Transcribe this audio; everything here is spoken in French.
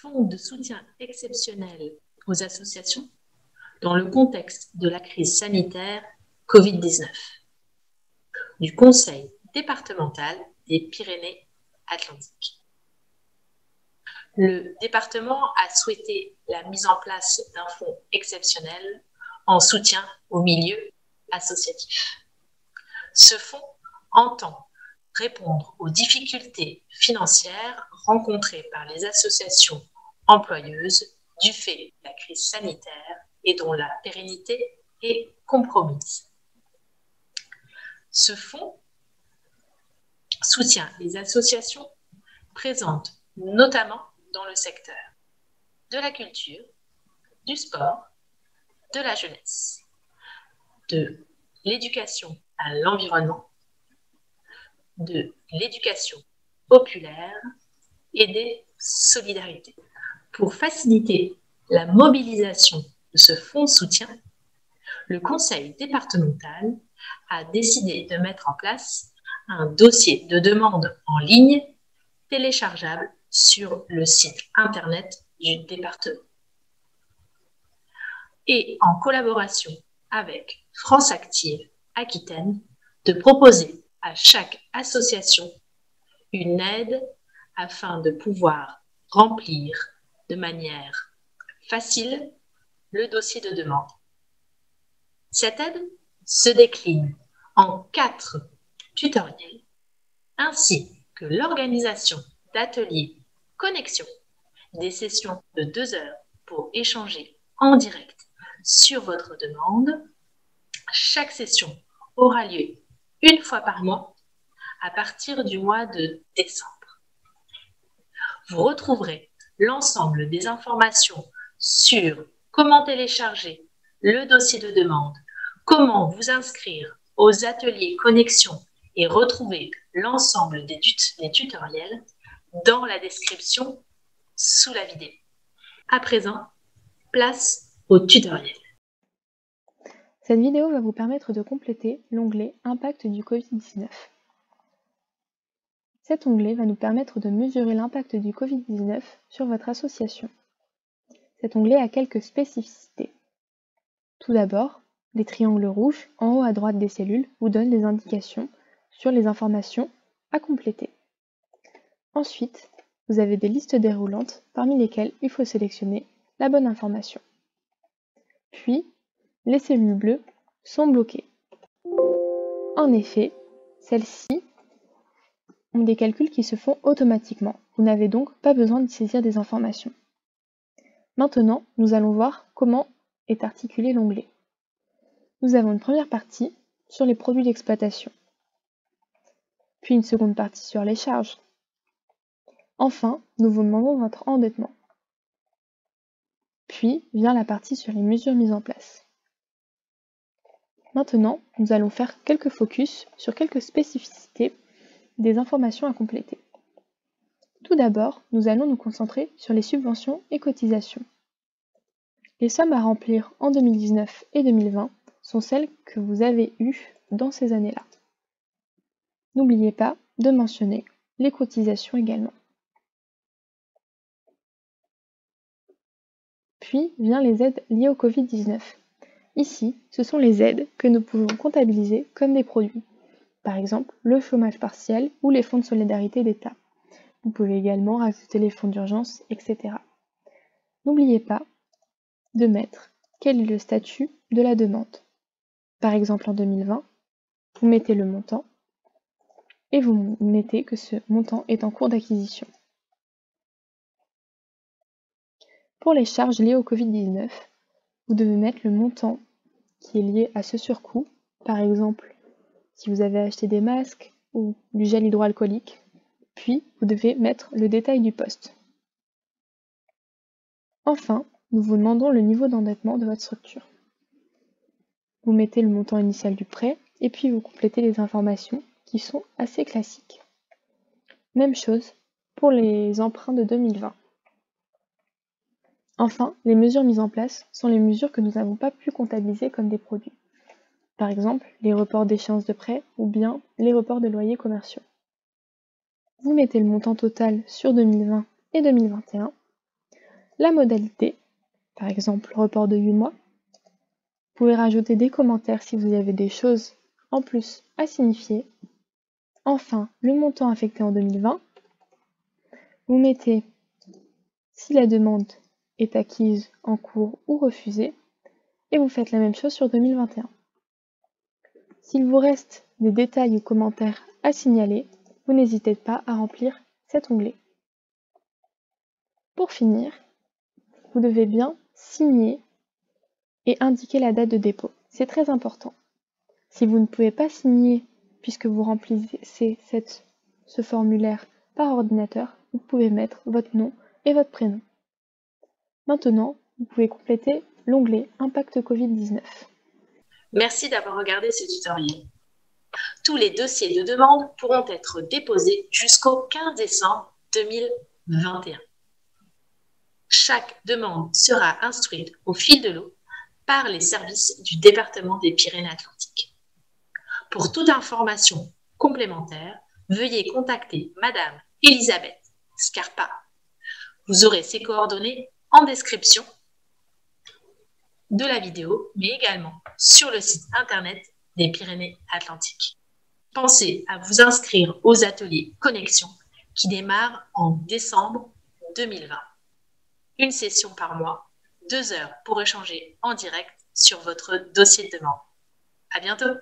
fonds de soutien exceptionnel aux associations dans le contexte de la crise sanitaire Covid-19 du Conseil départemental des Pyrénées-Atlantiques. Le département a souhaité la mise en place d'un fonds exceptionnel en soutien au milieu associatif. Ce fonds entend répondre aux difficultés financières rencontrées par les associations employeuses du fait de la crise sanitaire et dont la pérennité est compromise. Ce fonds soutient les associations présentes notamment dans le secteur de la culture, du sport, de la jeunesse, de l'éducation à l'environnement, de l'éducation populaire et des solidarités. Pour faciliter la mobilisation de ce fonds de soutien, le conseil départemental a décidé de mettre en place un dossier de demande en ligne téléchargeable sur le site internet du département. Et en collaboration avec France Active Aquitaine, de proposer à chaque association une aide afin de pouvoir remplir de manière facile le dossier de demande. Cette aide se décline en 4 tutoriels ainsi que l'organisation d'ateliers connexion, des sessions de 2 heures pour échanger en direct sur votre demande. Chaque session aura lieu une fois par mois à partir du mois de décembre. Vous retrouverez l'ensemble des informations sur comment télécharger le dossier de demande, comment vous inscrire aux ateliers connexion et retrouver l'ensemble des tutoriels dans la description sous la vidéo. À présent, place au tutoriel. Cette vidéo va vous permettre de compléter l'onglet Impact du Covid-19. Cet onglet va nous permettre de mesurer l'impact du Covid-19 sur votre association. Cet onglet a quelques spécificités. Tout d'abord, les triangles rouges en haut à droite des cellules vous donnent des indications sur les informations à compléter. Ensuite, vous avez des listes déroulantes parmi lesquelles il faut sélectionner la bonne information. Puis, les cellules bleues sont bloquées. En effet, celles-ci ont des calculs qui se font automatiquement. Vous n'avez donc pas besoin de saisir des informations. Maintenant, nous allons voir comment est articulé l'onglet. Nous avons une première partie sur les produits d'exploitation, puis une seconde partie sur les charges. Enfin, nous vous demandons votre endettement. Puis vient la partie sur les mesures mises en place. Maintenant, nous allons faire quelques focus sur quelques spécificités des informations à compléter. Tout d'abord, nous allons nous concentrer sur les subventions et cotisations. Les sommes à remplir en 2019 et 2020 sont celles que vous avez eues dans ces années-là. N'oubliez pas de mentionner les cotisations également. Puis vient les aides liées au Covid-19. Ici, ce sont les aides que nous pouvons comptabiliser comme des produits. Par exemple, le chômage partiel ou les fonds de solidarité d'État. Vous pouvez également rajouter les fonds d'urgence, etc. N'oubliez pas de mettre quel est le statut de la demande. Par exemple, en 2020, vous mettez le montant et vous mettez que ce montant est en cours d'acquisition. Pour les charges liées au Covid-19, vous devez mettre le montant qui est lié à ce surcoût. Par exemple, si vous avez acheté des masques ou du gel hydroalcoolique, puis vous devez mettre le détail du poste. Enfin, nous vous demandons le niveau d'endettement de votre structure. Vous mettez le montant initial du prêt et puis vous complétez les informations qui sont assez classiques. Même chose pour les emprunts de 2020. Enfin, les mesures mises en place sont les mesures que nous n'avons pas pu comptabiliser comme des produits. Par exemple, les reports d'échéance de prêt ou bien les reports de loyers commerciaux. Vous mettez le montant total sur 2020 et 2021, la modalité, par exemple report de 8 mois. Vous pouvez rajouter des commentaires si vous avez des choses en plus à signifier. Enfin, le montant affecté en 2020. Vous mettez si la demande est acquise, en cours ou refusée, et vous faites la même chose sur 2021. S'il vous reste des détails ou commentaires à signaler, vous n'hésitez pas à remplir cet onglet. Pour finir, vous devez bien signer et indiquer la date de dépôt. C'est très important. Si vous ne pouvez pas signer puisque vous remplissez ce formulaire par ordinateur, vous pouvez mettre votre nom et votre prénom. Maintenant, vous pouvez compléter l'onglet Impact Covid-19. Merci d'avoir regardé ce tutoriel. Tous les dossiers de demande pourront être déposés jusqu'au 15 décembre 2021. Chaque demande sera instruite au fil de l'eau par les services du département des Pyrénées-Atlantiques. Pour toute information complémentaire, veuillez contacter Madame Elisabeth Scarpa. Vous aurez ses coordonnées en description de la vidéo, mais également sur le site internet des Pyrénées-Atlantiques. Pensez à vous inscrire aux ateliers Connexion qui démarrent en décembre 2020. Une session par mois, 2 heures pour échanger en direct sur votre dossier de demande. À bientôt!